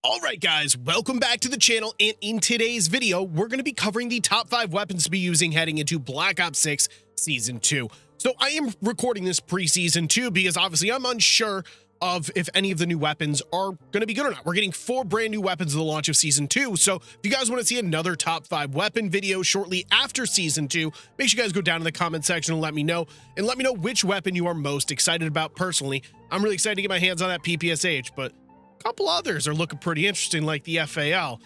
All right, guys, welcome back to the channel, and in today's video, we're going to be covering the top 5 weapons to be using heading into Black Ops 6 Season 2. So I am recording this pre-Season 2 because obviously I'm unsure of if any of the new weapons are going to be good or not. We're getting 4 brand new weapons at the launch of Season 2, so if you guys want to see another top 5 weapon video shortly after Season 2, make sure you guys go down in the comment section and let me know which weapon you are most excited about. Personally, I'm really excited to get my hands on that PPSH, but couple others are looking pretty interesting, like the FAL.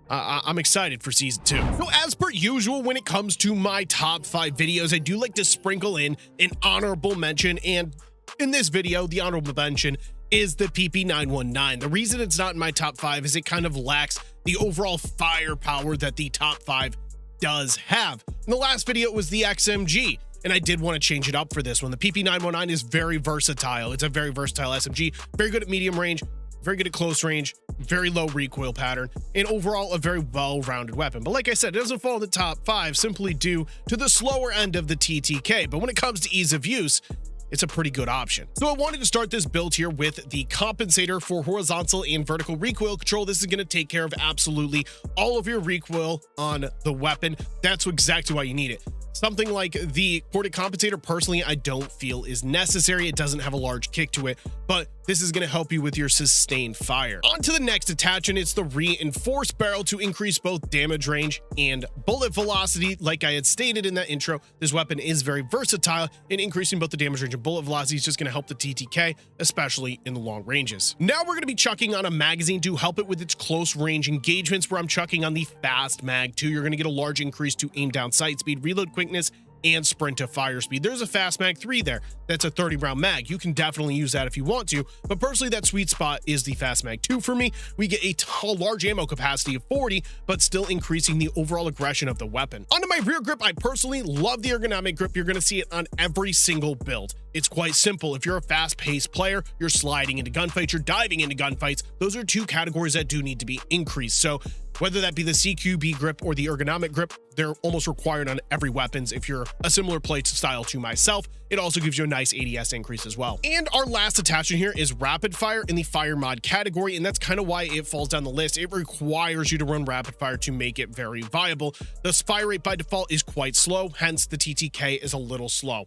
I'm excited for Season 2. So as per usual, when it comes to my top 5 videos, I do like to sprinkle in an honorable mention, and in this video, the honorable mention is the PP919. The reason it's not in my top 5 is it kind of lacks the overall firepower that the top 5 does have. In the last video, it was the XMG, and I did want to change it up for this one. The PP919 is very versatile. It's a very versatile SMG, very good at medium range, very good at close range, very low recoil pattern, and overall a very well-rounded weapon. But like I said, it doesn't fall in the top 5 simply due to the slower end of the TTK. But when it comes to ease of use, it's a pretty good option. So I wanted to start this build here with the compensator for horizontal and vertical recoil control. This is going to take care of absolutely all of your recoil on the weapon. That's exactly why you need it. Something like the ported compensator, personally, I don't feel is necessary. It doesn't have a large kick to it, but this is going to help you with your sustained fire. On to the next attachment. It's the reinforced barrel to increase both damage range and bullet velocity. Like I had stated in that intro, this weapon is very versatile, and increasing both the damage range and bullet velocity is just going to help the TTK, especially in the long ranges. Now we're going to be chucking on a magazine to help it with its close range engagements, where I'm chucking on the fast mag 2. You're going to get a large increase to aim down sight speed, reload quickness, and sprint to fire speed. There's a fast mag 3 there. That's a 30 round mag. You can definitely use that if you want to, but personally that sweet spot is the fast mag 2 for me. We get a large ammo capacity of 40, but still increasing the overall aggression of the weapon. Onto my rear grip, I personally love the ergonomic grip. You're going to see it on every single build. It's quite simple. If you're a fast-paced player, you're sliding into gunfights, you're diving into gunfights, those are 2 categories that do need to be increased. So whether that be the CQB grip or the ergonomic grip, they're almost required on every weapons. If you're a similar play style to myself, it also gives you a nice ADS increase as well. And our last attachment here is rapid fire in the fire mod category, and that's kind of why it falls down the list. It requires you to run rapid fire to make it very viable. The fire rate by default is quite slow, hence the TTK is a little slow.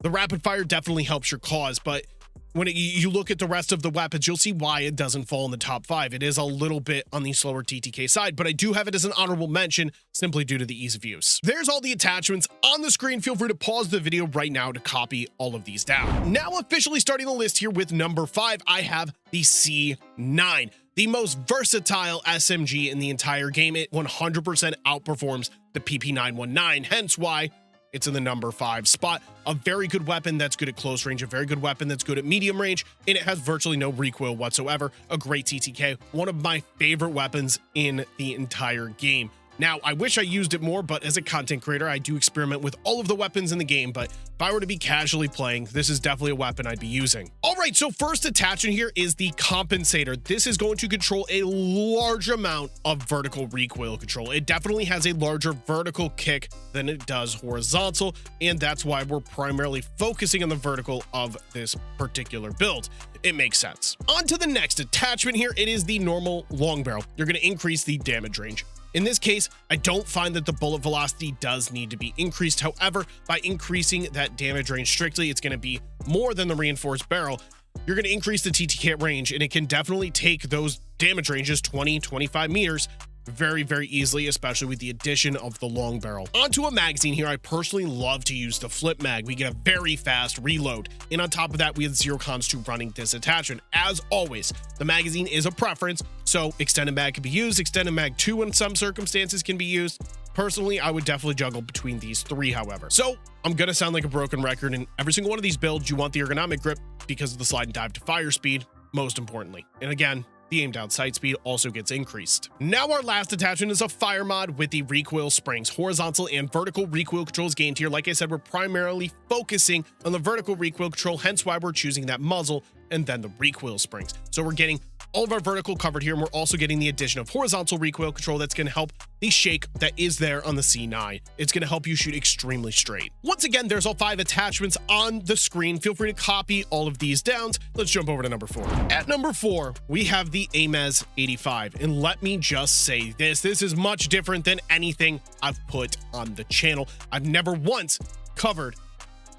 The rapid fire definitely helps your cause, but when you look at the rest of the weapons, you'll see why it doesn't fall in the top 5. It is a little bit on the slower TTK side, but I do have it as an honorable mention simply due to the ease of use. There's all the attachments on the screen. Feel free to pause the video right now to copy all of these down. Now officially starting the list here with number 5, I have the C9. The most versatile SMG in the entire game. It 100% outperforms the PP919, hence why it's in the number 5 spot. A very good weapon that's good at close range, a very good weapon that's good at medium range, and it has virtually no recoil whatsoever. A great TTK, one of my favorite weapons in the entire game. Now, I wish I used it more, but as a content creator, I do experiment with all of the weapons in the game, but if I were to be casually playing, this is definitely a weapon I'd be using. All right, so first attachment here is the compensator. This is going to control a large amount of vertical recoil control. It definitely has a larger vertical kick than it does horizontal, and that's why we're primarily focusing on the vertical of this particular build. It makes sense. On to the next attachment here. It is the normal long barrel. You're going to increase the damage range. In this case, I don't find that the bullet velocity does need to be increased. However, by increasing that damage range strictly, it's going to be more than the reinforced barrel. You're going to increase the TTK range, and it can definitely take those damage ranges 20-25 meters very, very easily, especially with the addition of the long barrel. Onto a magazine here. I personally love to use the flip mag. We get a very fast reload, and on top of that, we have 0 cons to running this attachment. As always, the magazine is a preference, so extended mag can be used. Extended mag 2 in some circumstances can be used. Personally, I would definitely juggle between these 3, however. So I'm gonna sound like a broken record. In every single one of these builds, you want the ergonomic grip because of the slide and dive to fire speed, most importantly. And again, the aim down sight speed also gets increased. Now our last attachment is a fire mod with the recoil springs. Horizontal and vertical recoil controls gained here. Like I said, we're primarily focusing on the vertical recoil control, hence why we're choosing that muzzle and then the recoil springs. So we're getting all of our vertical covered here, and we're also getting the addition of horizontal recoil control that's going to help the shake that is there on the C9. It's going to help you shoot extremely straight. Once again, there's all 5 attachments on the screen. Feel free to copy all of these down. Let's jump over to number 4. At number 4, we have the AMES 85, and let me just say this is much different than anything I've put on the channel. I've never once covered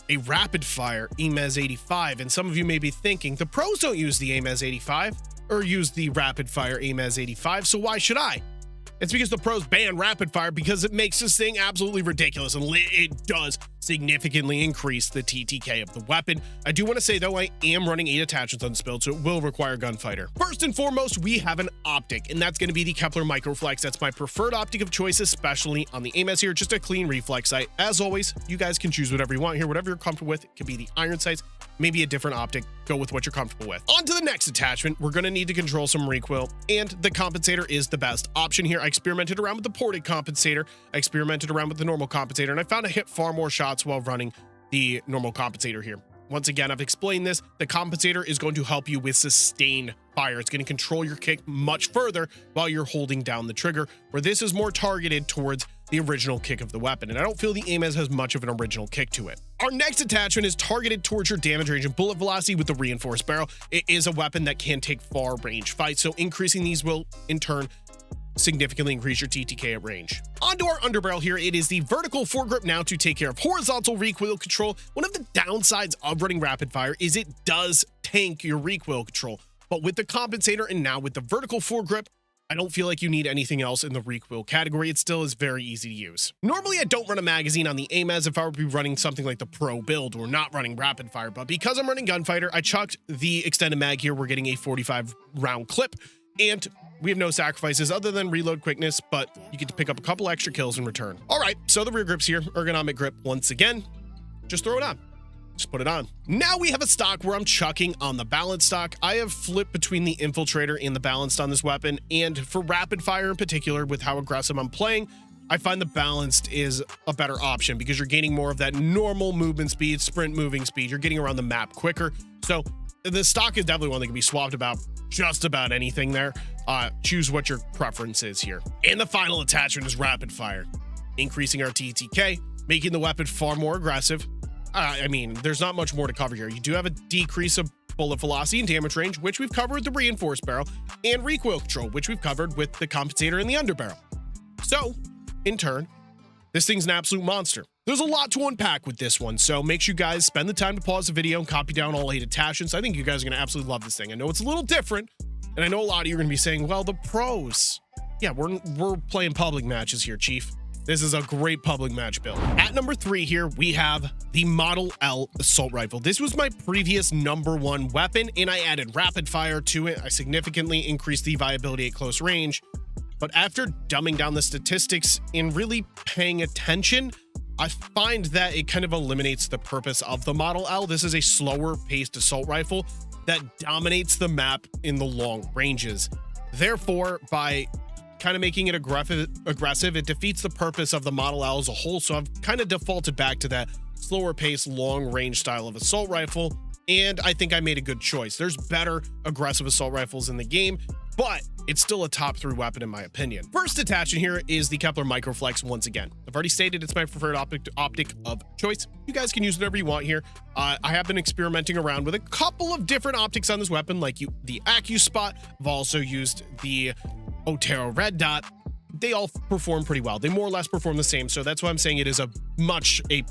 a rapid fire AMES 85, and some of you may be thinking the pros don't use the AMES 85 or use the rapid fire AMES 85, so why should I? It's because the pros ban rapid fire because it makes this thing absolutely ridiculous, and it does significantly increase the TTK of the weapon. I do want to say though, I am running 8 attachments on this build, so it will require gunfighter. First and foremost, we have an optic, and that's going to be the Kepler Microflex. That's my preferred optic of choice, especially on the AMES here. Just a clean reflex sight. As always, you guys can choose whatever you want here, whatever you're comfortable with. It could be the iron sights, maybe a different optic. Go with what you're comfortable with. On to the next attachment. We're going to need to control some recoil, and the compensator is the best option here. I experimented around with the ported compensator. I experimented around with the normal compensator, and I found I hit far more shots while running the normal compensator here. Once again, I've explained this. The compensator is going to help you with sustained fire. It's going to control your kick much further while you're holding down the trigger, where this is more targeted towards the original kick of the weapon. And I don't feel the AMES has much of an original kick to it. Our next attachment is targeted towards your damage range and bullet velocity with the reinforced barrel. It is a weapon that can take far range fights, so increasing these will in turn significantly increase your TTK at range. Onto our underbarrel here. It is the vertical foregrip now to take care of horizontal recoil control. One of the downsides of running rapid fire is it does tank your recoil control, but with the compensator and now with the vertical foregrip, I don't feel like you need anything else in the recoil category. It still is very easy to use. Normally, I don't run a magazine on the AMES if I were to be running something like the pro build or not running rapid fire, but because I'm running gunfighter, I chucked the extended mag here. We're getting a 45 round clip, and we have no sacrifices other than reload quickness, but you get to pick up a couple extra kills in return. All right, so the rear grip's here, ergonomic grip once again. Just throw it on. Just put it on. Now we have a stock where I'm chucking on the balanced stock. I have flipped between the infiltrator and the balanced on this weapon, and for rapid fire in particular, with how aggressive I'm playing, I find the balanced is a better option because you're gaining more of that normal movement speed, sprint moving speed. You're getting around the map quicker. So the stock is definitely one that can be swapped about just about anything there. Choose what your preference is here. And the final attachment is rapid fire, increasing our TTK, making the weapon far more aggressive. I mean, there's not much more to cover here. You do have a decrease of bullet velocity and damage range, which we've covered with the reinforced barrel, and recoil control, which we've covered with the compensator and the underbarrel. So, in turn, this thing's an absolute monster. There's a lot to unpack with this one, so make sure you guys spend the time to pause the video and copy down all 8 attachments. I think you guys are going to absolutely love this thing. I know it's a little different, and I know a lot of you are going to be saying, well, the pros. Yeah, we're playing public matches here, Chief. This is a great public match build. At number 3 here, we have the Model L assault rifle. This was my previous #1 weapon, and I added rapid fire to it. I significantly increased the viability at close range. But after dumbing down the statistics and really paying attention, I find that it kind of eliminates the purpose of the Model L. This is a slower paced assault rifle that dominates the map in the long ranges. Therefore, by kind of making it aggressive, it defeats the purpose of the Model L as a whole. So I've kind of defaulted back to that slower pace, long range style of assault rifle. And I think I made a good choice. There's better aggressive assault rifles in the game, but it's still a top 3 weapon in my opinion. First attachment here is the Kepler Microflex once again. I've already stated it's my preferred optic of choice. You guys can use whatever you want here. I have been experimenting around with a couple of different optics on this weapon, like the AccuSpot. I've also used the Otero Red Dot. They all perform pretty well. They more or less perform the same, so that's why I'm saying it is a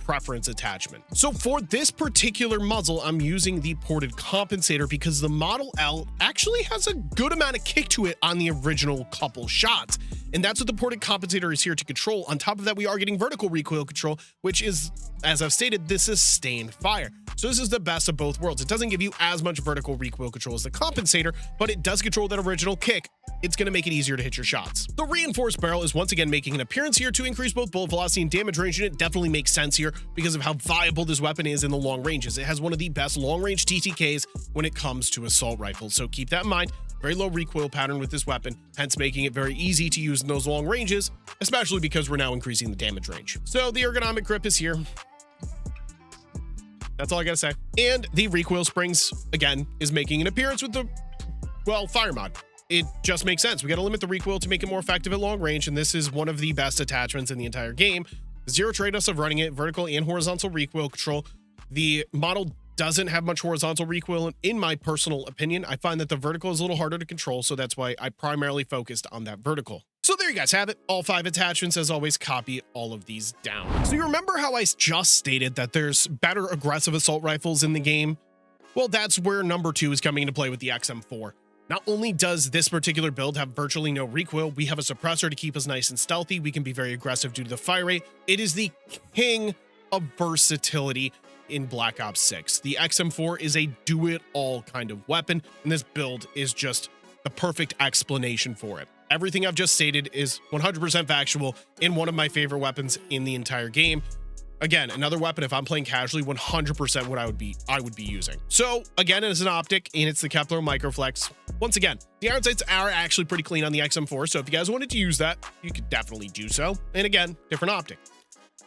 preference attachment. So for this particular muzzle, I'm using the ported compensator because the Model L actually has a good amount of kick to it on the original couple shots, and that's what the ported compensator is here to control. On top of that, we are getting vertical recoil control, which is, as I've stated, this is sustained fire. So this is the best of both worlds. It doesn't give you as much vertical recoil control as the compensator, but it does control that original kick. It's going to make it easier to hit your shots. The reinforced barrel is once again making an appearance here to increase both bullet velocity and damage range, and it definitely makes sense here because of how viable this weapon is in the long ranges. It has one of the best long range TTKs when it comes to assault rifles, so keep that in mind. Very low recoil pattern with this weapon, hence making it very easy to use in those long ranges, especially because we're now increasing the damage range. So the ergonomic grip is here. That's all I gotta say. And the recoil springs, again, is making an appearance with well, fire mod. It just makes sense. We got to limit the recoil to make it more effective at long range, and this is one of the best attachments in the entire game. Zero trade-offs of running it, vertical and horizontal recoil control. The model doesn't have much horizontal recoil in my personal opinion. I find that the vertical is a little harder to control, so that's why I primarily focused on that vertical. So there you guys have it, all 5 attachments. As always, copy all of these down. So you remember how I just stated that there's better aggressive assault rifles in the game? Well, that's where number 2 is coming into play with the XM4. Not only does this particular build have virtually no recoil, we have a suppressor to keep us nice and stealthy. We can be very aggressive due to the fire rate. It is the king of versatility in Black Ops 6. The XM4 is a do-it-all kind of weapon, and this build is just the perfect explanation for it. Everything I've just stated is 100% factual in one of my favorite weapons in the entire game. Again, another weapon, if I'm playing casually, 100% what I would be using. So again, it's an optic and it's the Kepler Microflex. Once again, the iron sights are actually pretty clean on the XM4. So if you guys wanted to use that, you could definitely do so. And again, different optic.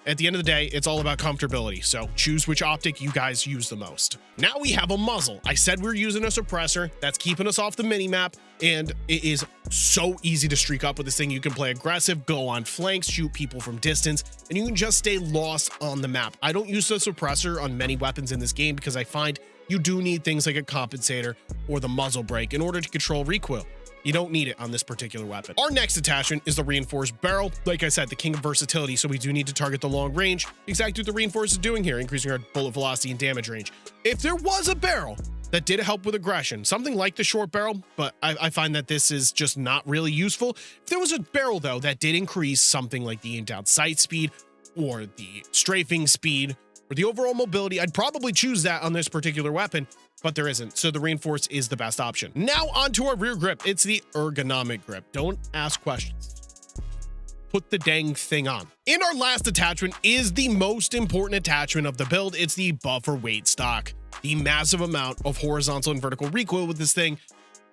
At the end of the day, it's all about comfortability. So choose which optic you guys use the most. Now we have a muzzle. I said we're using a suppressor that's keeping us off the minimap, and it is so easy to streak up with this thing. You can play aggressive, go on flanks, shoot people from distance, and you can just stay lost on the map. I don't use the suppressor on many weapons in this game because I find you do need things like a compensator or the muzzle brake in order to control recoil. You don't need it on this particular weapon. Our next attachment is the reinforced barrel. Like I said, the king of versatility, so we do need to target the long range. Exactly what the reinforced is doing here, increasing our bullet velocity and damage range. If there was a barrel that did help with aggression, something like the short barrel, but I find that this is just not really useful. If there was a barrel, though, that did increase something like the aimed out sight speed or the strafing speed or the overall mobility, I'd probably choose that on this particular weapon, but there isn't, so the reinforced is the best option. Now onto our rear grip. It's the ergonomic grip. Don't ask questions. Put the dang thing on. And our last attachment is the most important attachment of the build. It's the buffer weight stock. The massive amount of horizontal and vertical recoil with this thing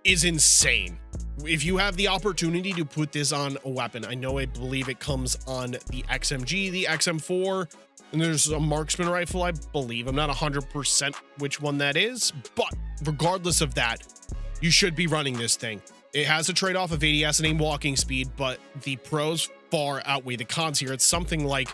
is insane. If you have the opportunity to put this on a weapon, I believe it comes on the XMG, the XM4, and there's a marksman rifle, I believe. I'm not 100% which one that is, but regardless of that, you should be running this thing. It has a trade-off of ADS and aim walking speed, but the pros far outweigh the cons here. It's something like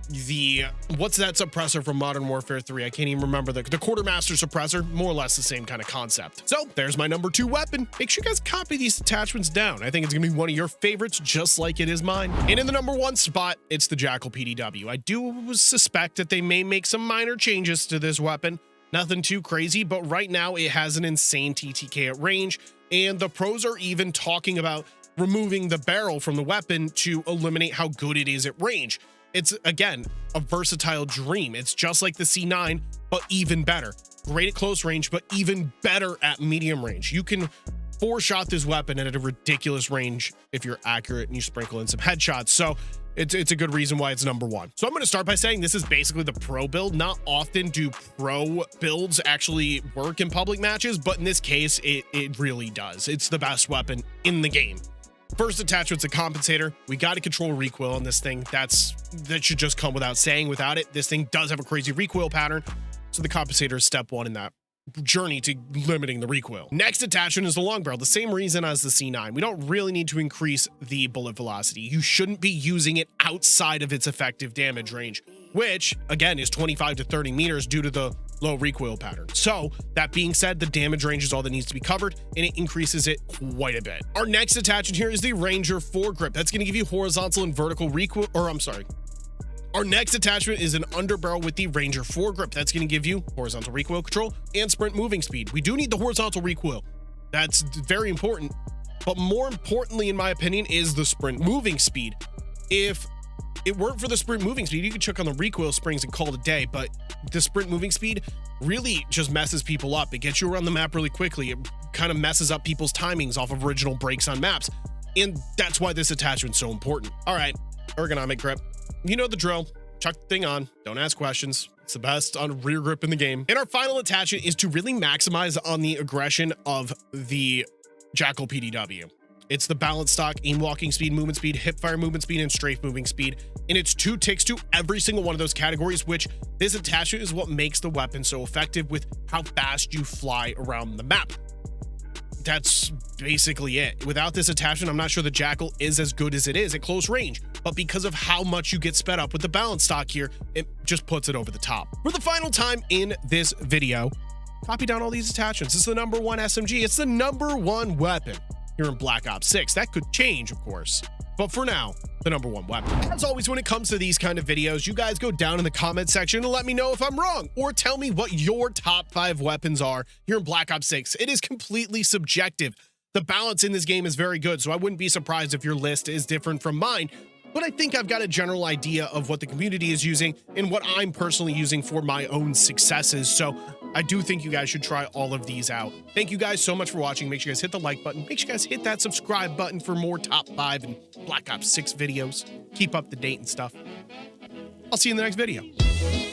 the, what's that suppressor from Modern Warfare 3? I can't even remember the quartermaster suppressor, more or less the same kind of concept. So there's my number 2 weapon. Make sure you guys copy these attachments down. I think it's gonna be one of your favorites, just like it is mine. And in the number 1 spot, it's the Jackal PDW. I do suspect that they may make some minor changes to this weapon. Nothing too crazy, but right now it has an insane TTK at range, and the pros are even talking about removing the barrel from the weapon to eliminate how good it is at range. It's, again, a versatile dream. It's just like the C9, but even better. Great at close range, but even better at medium range. You can 4-shot this weapon at a ridiculous range if you're accurate and you sprinkle in some headshots. So it's a good reason why it's number 1. So I'm going to start by saying this is basically the pro build. Not often do pro builds actually work in public matches, but in this case, it really does. It's the best weapon in the game. First attachment's a compensator. We got to control recoil on this thing. That should just come without saying. Without it, this thing does have a crazy recoil pattern. So the compensator is step 1 in that journey to limiting the recoil. Next attachment is the long barrel. The same reason as the C9. We don't really need to increase the bullet velocity. You shouldn't be using it outside of its effective damage range, which again is 25 to 30 meters due to the low recoil pattern. So that being said, the damage range is all that needs to be covered, and it increases it quite a bit. Our next attachment here is the Ranger foregrip. That's going to give you horizontal and vertical recoil, our next attachment is an underbarrel with the Ranger foregrip. That's going to give you horizontal recoil control and sprint moving speed. We do need the horizontal recoil. That's very important. But more importantly, in my opinion, is the sprint moving speed. If it weren't for the sprint moving speed, you could chuck on the recoil springs and call it a day, but the sprint moving speed really just messes people up. It gets you around the map really quickly. It kind of messes up people's timings off of original breaks on maps. And that's why this attachment's so important. All right, ergonomic grip. You know the drill. Chuck the thing on. Don't ask questions. It's the best on rear grip in the game. And our final attachment is to really maximize on the aggression of the Jackal PDW. It's the balance stock, aim walking speed, movement speed, hip fire movement speed, and strafe moving speed. And it's 2 ticks to every single one of those categories, which this attachment is what makes the weapon so effective with how fast you fly around the map. that's basically it. Without this attachment, I'm not sure the Jackal is as good as it is at close range, but because of how much you get sped up with the balance stock here, it just puts it over the top. For the final time in this video, copy down all these attachments. It's the #1 SMG. It's the #1 weapon here in Black Ops 6. That could change, of course, but for now, the #1 weapon. As always, when it comes to these kind of videos, you guys go down in the comment section and let me know if I'm wrong, or tell me what your top 5 weapons are here in Black Ops 6. It is completely subjective. The balance in this game is very good, so I wouldn't be surprised if your list is different from mine. But I think I've got a general idea of what the community is using and what I'm personally using for my own successes. So I do think you guys should try all of these out. Thank you guys so much for watching. Make sure you guys hit the like button. Make sure you guys hit that subscribe button for more top 5 and Black Ops 6 videos. Keep up to date and stuff. I'll see you in the next video.